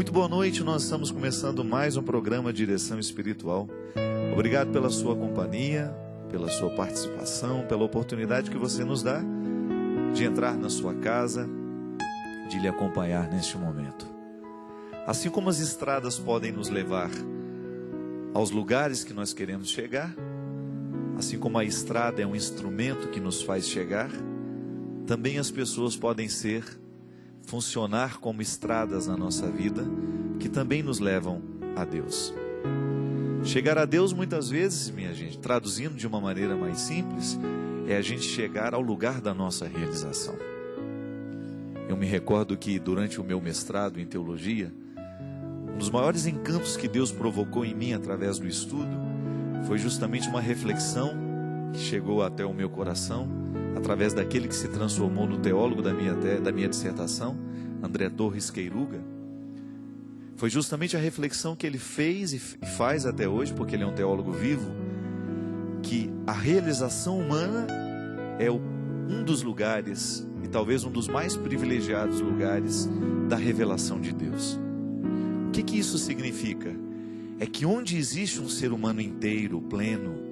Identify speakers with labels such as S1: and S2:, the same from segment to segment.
S1: Muito boa noite, nós estamos começando mais um programa Direção Espiritual. Obrigado pela sua companhia, pela sua participação, pela oportunidade que você nos dá de entrar na sua casa, de lhe acompanhar neste momento. Assim como as estradas podem nos levar aos lugares que nós queremos chegar, assim como a estrada é um instrumento que nos faz chegar, também as pessoas podem funcionar como estradas na nossa vida, que também nos levam a Deus. Chegar a Deus muitas vezes, minha gente, traduzindo de uma maneira mais simples, é a gente chegar ao lugar da nossa realização. Eu me recordo que durante o meu mestrado em teologia, um dos maiores encantos que Deus provocou em mim através do estudo, foi justamente uma reflexão que chegou até o meu coração, através daquele que se transformou no teólogo da minha dissertação, André Torres Queiruga. Foi justamente a reflexão que ele fez e faz até hoje, porque ele é um teólogo vivo, que a realização humana é um dos lugares, e talvez um dos mais privilegiados lugares, da revelação de Deus. O que isso significa? É que onde existe um ser humano inteiro, pleno,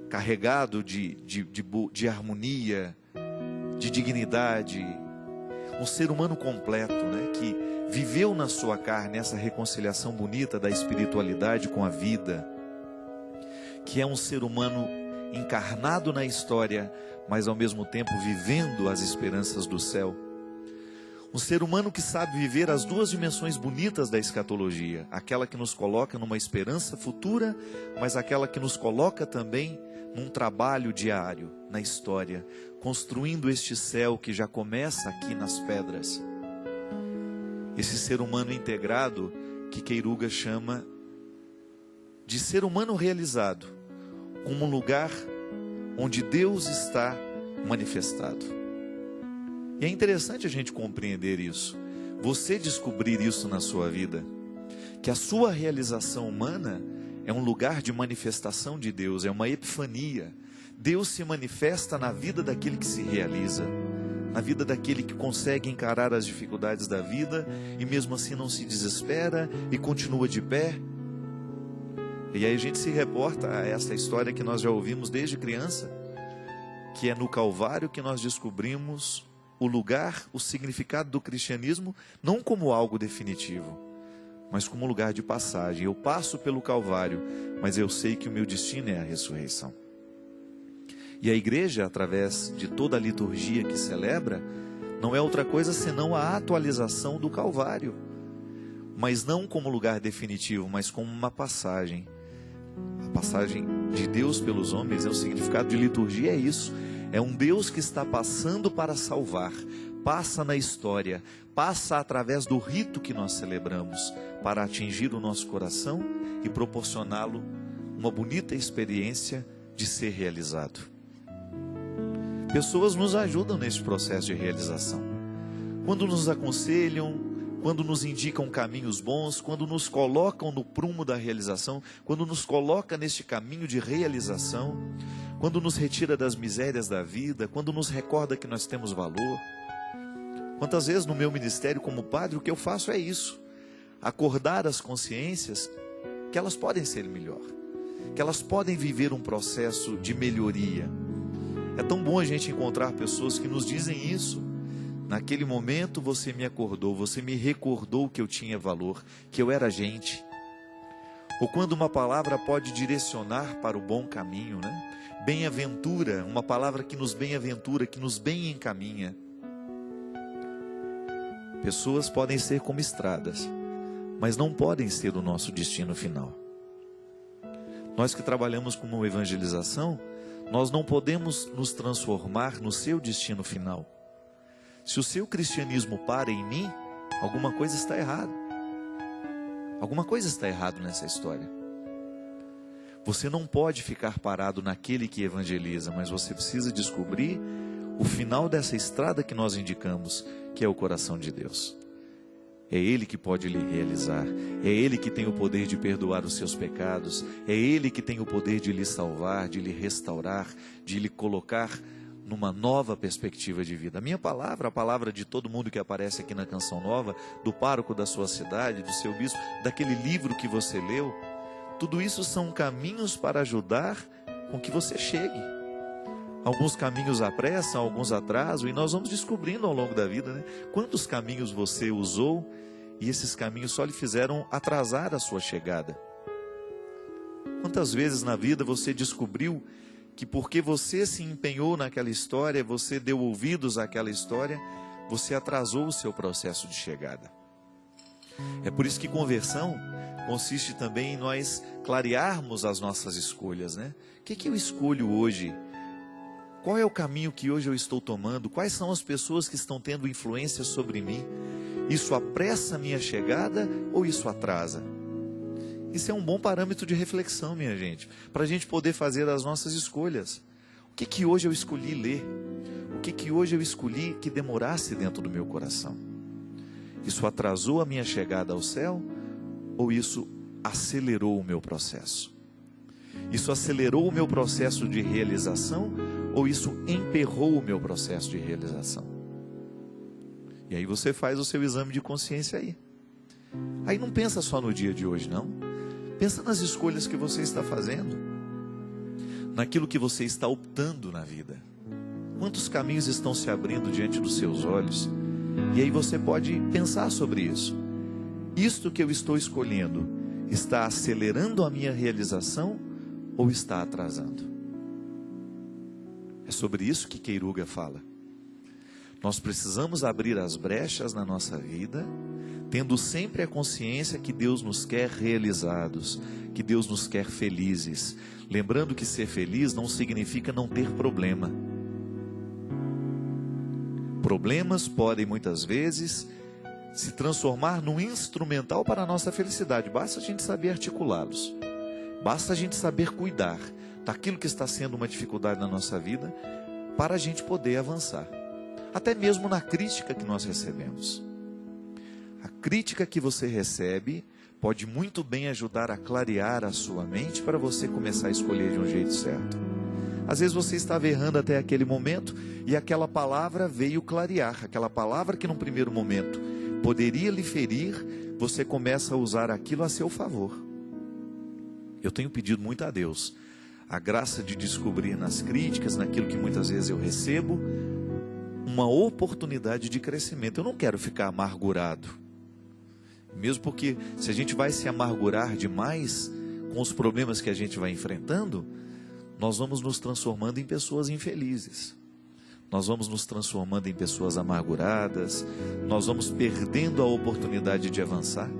S1: carregado de harmonia, de dignidade, um ser humano completo, né, que viveu na sua carne essa reconciliação bonita da espiritualidade com a vida, que é um ser humano encarnado na história, mas ao mesmo tempo vivendo as esperanças do céu. Um ser humano que sabe viver as duas dimensões bonitas da escatologia, aquela que nos coloca numa esperança futura, mas aquela que nos coloca também num trabalho diário na história, construindo este céu que já começa aqui nas pedras. Esse ser humano integrado que Queiruga chama de ser humano realizado, como um lugar onde Deus está manifestado. E é interessante a gente compreender isso, você descobrir isso na sua vida, que a sua realização humana é um lugar de manifestação de Deus, é uma epifania. Deus se manifesta na vida daquele que se realiza, na vida daquele que consegue encarar as dificuldades da vida e mesmo assim não se desespera e continua de pé. E aí a gente se reporta a essa história que nós já ouvimos desde criança, que é no Calvário que nós descobrimos o lugar, o significado do cristianismo, não como algo definitivo, mas como um lugar de passagem. Eu passo pelo Calvário, mas eu sei que o meu destino é a ressurreição. E a igreja, através de toda a liturgia que celebra, não é outra coisa senão a atualização do Calvário, mas não como lugar definitivo, mas como uma passagem. A passagem de Deus pelos homens, o significado de liturgia é isso. É um Deus que está passando para salvar, passa na história, passa através do rito que nós celebramos, para atingir o nosso coração e proporcioná-lo uma bonita experiência de ser realizado. Pessoas nos ajudam neste processo de realização, quando nos aconselham, quando nos indicam caminhos bons, quando nos colocam no prumo da realização, quando nos coloca neste caminho de realização, quando nos retira das misérias da vida, quando nos recorda que nós temos valor. Quantas vezes no meu ministério como padre o que eu faço é isso, acordar as consciências que elas podem ser melhor, que elas podem viver um processo de melhoria. É tão bom a gente encontrar pessoas que nos dizem isso. Naquele momento você me acordou, você me recordou que eu tinha valor, que eu era gente. Ou quando uma palavra pode direcionar para o bom caminho, né? Bem-aventura, uma palavra que nos bem-aventura, que nos bem encaminha. Pessoas podem ser como estradas, mas não podem ser o nosso destino final. Nós que trabalhamos com uma evangelização, nós não podemos nos transformar no seu destino final. Se o seu cristianismo para em mim, alguma coisa está errada. Alguma coisa está errada nessa história. Você não pode ficar parado naquele que evangeliza, mas você precisa descobrir o final dessa estrada que nós indicamos, que é o coração de Deus. É Ele que pode lhe realizar, é Ele que tem o poder de perdoar os seus pecados, é Ele que tem o poder de lhe salvar, de lhe restaurar, de lhe colocar numa nova perspectiva de vida. A minha palavra, a palavra de todo mundo que aparece aqui na Canção Nova, do pároco da sua cidade, do seu bispo, daquele livro que você leu, tudo isso são caminhos para ajudar com que você chegue. Alguns caminhos apressam, alguns atrasam, e nós vamos descobrindo ao longo da vida, né? Quantos caminhos você usou e esses caminhos só lhe fizeram atrasar a sua chegada. Quantas vezes na vida você descobriu que porque você se empenhou naquela história, você deu ouvidos àquela história, você atrasou o seu processo de chegada. É por isso que conversão consiste também em nós clarearmos as nossas escolhas, né? O que eu escolho hoje? Qual é o caminho que hoje eu estou tomando? Quais são as pessoas que estão tendo influência sobre mim? Isso apressa a minha chegada ou isso atrasa? Isso é um bom parâmetro de reflexão, minha gente, para a gente poder fazer as nossas escolhas. O que hoje eu escolhi ler? O que hoje eu escolhi que demorasse dentro do meu coração? Isso atrasou a minha chegada ao céu ou isso acelerou o meu processo? Isso acelerou o meu processo de realização ou isso emperrou o meu processo de realização? E aí você faz o seu exame de consciência aí. Aí não pensa só no dia de hoje, não. Pensa nas escolhas que você está fazendo, naquilo que você está optando na vida. Quantos caminhos estão se abrindo diante dos seus olhos? E aí você pode pensar sobre isso. Isto que eu estou escolhendo está acelerando a minha realização ou está atrasando? É sobre isso que Queiruga fala. Nós precisamos abrir as brechas na nossa vida, tendo sempre a consciência que Deus nos quer realizados, que Deus nos quer felizes. Lembrando que ser feliz não significa não ter problema. Problemas podem muitas vezes se transformar num instrumental para a nossa felicidade. Basta a gente saber articulá-los. Basta a gente saber cuidar daquilo que está sendo uma dificuldade na nossa vida para a gente poder avançar. Até mesmo na crítica que nós recebemos. A crítica que você recebe pode muito bem ajudar a clarear a sua mente para você começar a escolher de um jeito certo. Às vezes você estava errando até aquele momento e aquela palavra veio clarear. Aquela palavra que num primeiro momento poderia lhe ferir, você começa a usar aquilo a seu favor. Eu tenho pedido muito a Deus a graça de descobrir nas críticas, naquilo que muitas vezes eu recebo, uma oportunidade de crescimento. Eu não quero ficar amargurado. Mesmo porque se a gente vai se amargurar demais com os problemas que a gente vai enfrentando, nós vamos nos transformando em pessoas infelizes. Nós vamos nos transformando em pessoas amarguradas. Nós vamos perdendo a oportunidade de avançar.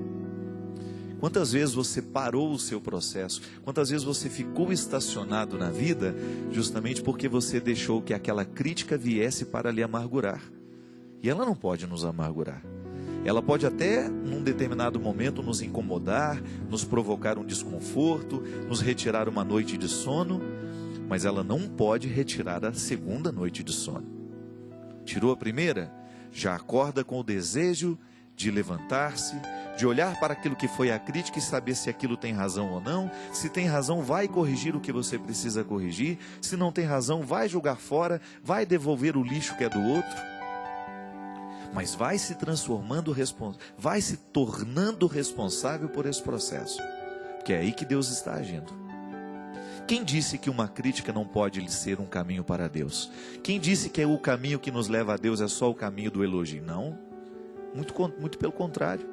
S1: Quantas vezes você parou o seu processo? Quantas vezes você ficou estacionado na vida justamente porque você deixou que aquela crítica viesse para lhe amargurar? E ela não pode nos amargurar. Ela pode até, num determinado momento, nos incomodar, nos provocar um desconforto, nos retirar uma noite de sono, mas ela não pode retirar a segunda noite de sono. Tirou a primeira? Já acorda com o desejo de levantar-se, de olhar para aquilo que foi a crítica e saber se aquilo tem razão ou não. Se tem razão, vai corrigir o que você precisa corrigir. Se não tem razão, vai jogar fora, vai devolver o lixo que é do outro. Mas vai se transformando, vai se tornando responsável por esse processo, porque é aí que Deus está agindo. Quem disse que uma crítica não pode ser um caminho para Deus? Quem disse que o caminho que nos leva a Deus é só o caminho do elogio? Não, muito pelo contrário.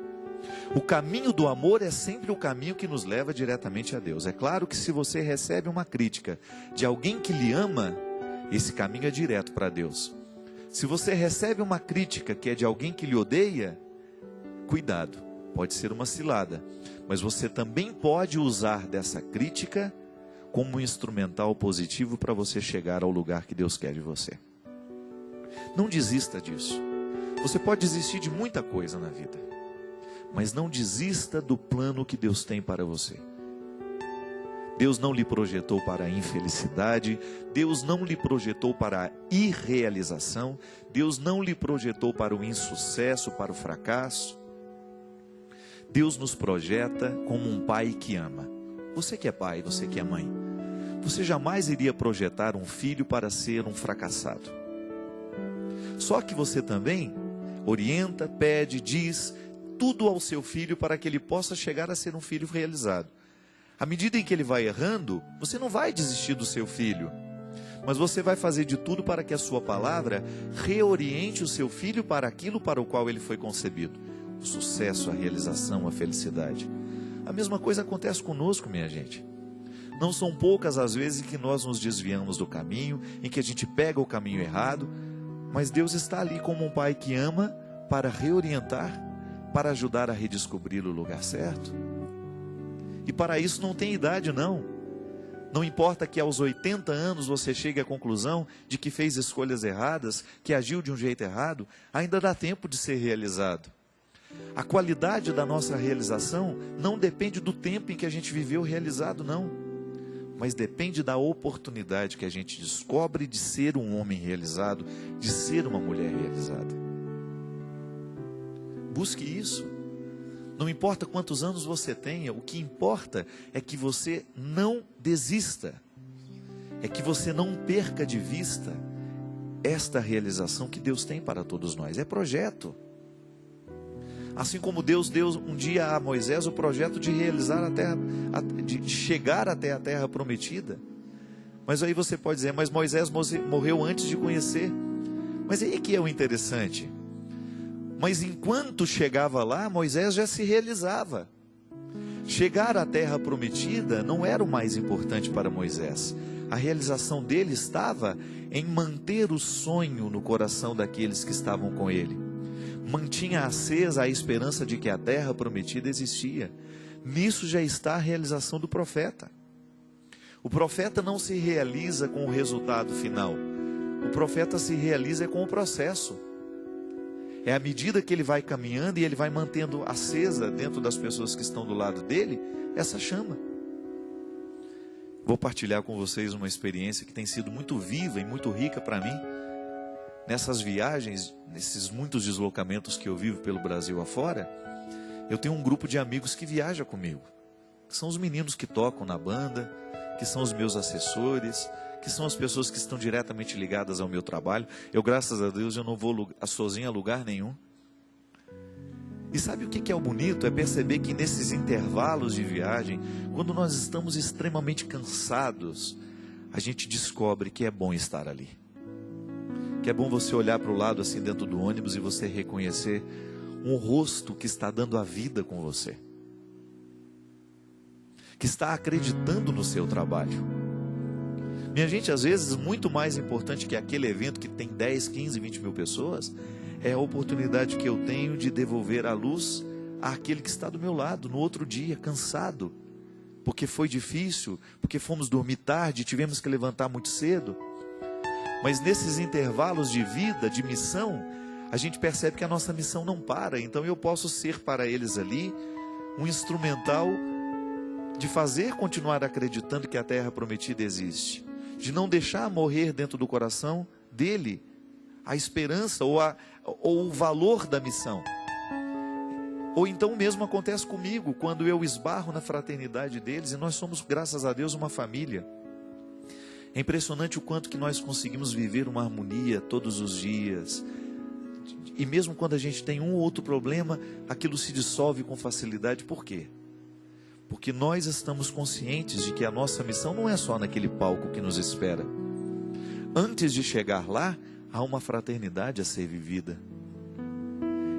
S1: O caminho do amor é sempre o caminho que nos leva diretamente a Deus. É claro que se você recebe uma crítica de alguém que lhe ama, esse caminho é direto para Deus. Se você recebe uma crítica que é de alguém que lhe odeia, cuidado, pode ser uma cilada. Mas você também pode usar dessa crítica como um instrumental positivo para você chegar ao lugar que Deus quer de você. Não desista disso. Você pode desistir de muita coisa na vida, mas não desista do plano que Deus tem para você. Deus não lhe projetou para a infelicidade, Deus não lhe projetou para a irrealização, Deus não lhe projetou para o insucesso, para o fracasso. Deus nos projeta como um pai que ama. Você que é pai, você que é mãe, Você jamais iria projetar um filho para ser um fracassado. Só que você também orienta, pede, diz tudo ao seu filho para que ele possa chegar a ser um filho realizado. À medida em que ele vai errando, você não vai desistir do seu filho, mas você vai fazer de tudo para que a sua palavra reoriente o seu filho para aquilo para o qual ele foi concebido. O sucesso, a realização, a felicidade. A mesma coisa acontece conosco, minha gente. Não são poucas as vezes que nós nos desviamos do caminho, em que a gente pega o caminho errado, mas Deus está ali como um pai que ama para reorientar, para ajudar a redescobrir o lugar certo. E para isso não tem idade, não. Não importa que aos 80 anos você chegue à conclusão de que fez escolhas erradas, que agiu de um jeito errado, ainda dá tempo de ser realizado. A qualidade da nossa realização não depende do tempo em que a gente viveu realizado, não. Mas depende da oportunidade que a gente descobre de ser um homem realizado, de ser uma mulher realizada. Busque isso. Não importa quantos anos você tenha, o que importa é que você não desista. É que você não perca de vista esta realização que Deus tem para todos nós. É projeto. Assim como Deus deu um dia a Moisés o projeto de realizar a terra, de chegar até a terra prometida. Mas aí você pode dizer, mas Moisés morreu antes de conhecer. Mas aí que é o interessante. Mas enquanto chegava lá, Moisés já se realizava. Chegar à terra prometida não era o mais importante para Moisés. A realização dele estava em manter o sonho no coração daqueles que estavam com ele. Mantinha acesa a esperança de que a terra prometida existia. Nisso já está a realização do profeta. O profeta não se realiza com o resultado final. O profeta se realiza com o processo. É à medida que ele vai caminhando e ele vai mantendo acesa dentro das pessoas que estão do lado dele, essa chama. Vou partilhar com vocês uma experiência que tem sido muito viva e muito rica para mim. Nessas viagens, nesses muitos deslocamentos que eu vivo pelo Brasil afora, eu tenho um grupo de amigos que viaja comigo. Que são os meninos que tocam na banda, que são os meus assessores, que são as pessoas que estão diretamente ligadas ao meu trabalho. Eu, graças a Deus, eu não vou sozinho a lugar nenhum. E sabe o que é o bonito? É perceber que nesses intervalos de viagem, quando nós estamos extremamente cansados, a gente descobre que é bom estar ali. Que é bom você olhar para o lado assim dentro do ônibus e você reconhecer um rosto que está dando a vida com você. Que está acreditando no seu trabalho. Minha gente, às vezes, muito mais importante que aquele evento que tem 10, 15, 20 mil pessoas, é a oportunidade que eu tenho de devolver a luz àquele que está do meu lado, no outro dia, cansado. Porque foi difícil, porque fomos dormir tarde, tivemos que levantar muito cedo. Mas nesses intervalos de vida, de missão, a gente percebe que a nossa missão não para. Então eu posso ser para eles ali um instrumental de fazer continuar acreditando que a terra prometida existe. De não deixar morrer dentro do coração dele a esperança ou o valor da missão. Ou então o mesmo acontece comigo, quando eu esbarro na fraternidade deles, e nós somos, graças a Deus, uma família. É impressionante o quanto que nós conseguimos viver uma harmonia todos os dias. E mesmo quando a gente tem um ou outro problema, aquilo se dissolve com facilidade. Por quê? Porque nós estamos conscientes de que a nossa missão não é só naquele palco que nos espera. Antes de chegar lá, há uma fraternidade a ser vivida.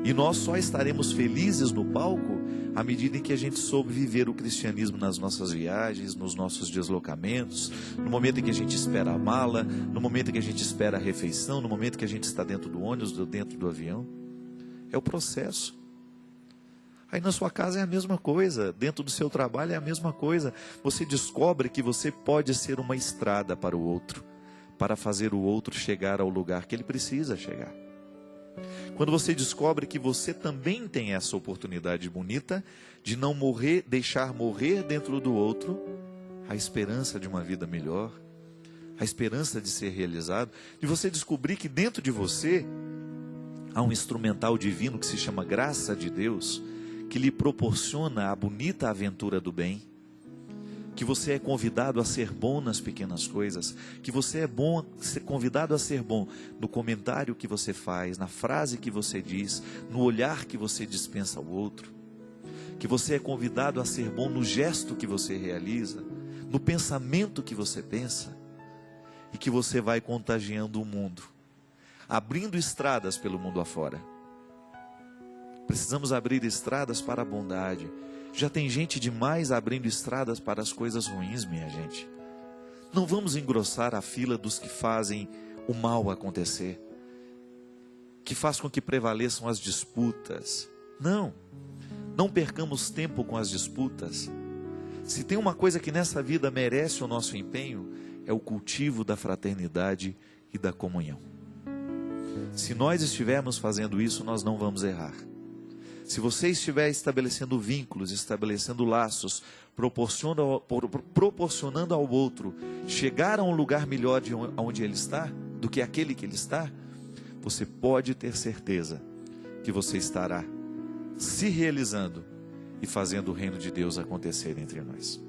S1: E nós só estaremos felizes no palco à medida em que a gente soube viver o cristianismo nas nossas viagens, nos nossos deslocamentos, no momento em que a gente espera a mala, no momento em que a gente espera a refeição, no momento em que a gente está dentro do ônibus, dentro do avião. É o processo. Aí na sua casa é a mesma coisa, dentro do seu trabalho é a mesma coisa. Você descobre que você pode ser uma estrada para o outro, para fazer o outro chegar ao lugar que ele precisa chegar. Quando você descobre que você também tem essa oportunidade bonita de não morrer, deixar morrer dentro do outro a esperança de uma vida melhor, a esperança de ser realizado, de você descobrir que dentro de você há um instrumental divino que se chama graça de Deus, que lhe proporciona a bonita aventura do bem. que você é convidado a ser bom nas pequenas coisas, que você é convidado a ser bom no comentário que você faz, na frase que você diz, no olhar que você dispensa ao outro, que você é convidado a ser bom no gesto que você realiza, no pensamento que você pensa, e que você vai contagiando o mundo, abrindo estradas pelo mundo afora. Precisamos abrir estradas para a bondade. Já tem gente demais abrindo estradas para as coisas ruins, minha gente. Não vamos engrossar a fila dos que fazem o mal acontecer, que faz com que prevaleçam as disputas. Não percamos tempo com as disputas. Se tem uma coisa que nessa vida merece o nosso empenho, é o cultivo da fraternidade e da comunhão. Se nós estivermos fazendo isso, nós não vamos errar. Se você estiver estabelecendo vínculos, estabelecendo laços, proporcionando ao outro chegar a um lugar melhor de onde ele está, do que aquele que ele está, você pode ter certeza que você estará se realizando e fazendo o reino de Deus acontecer entre nós.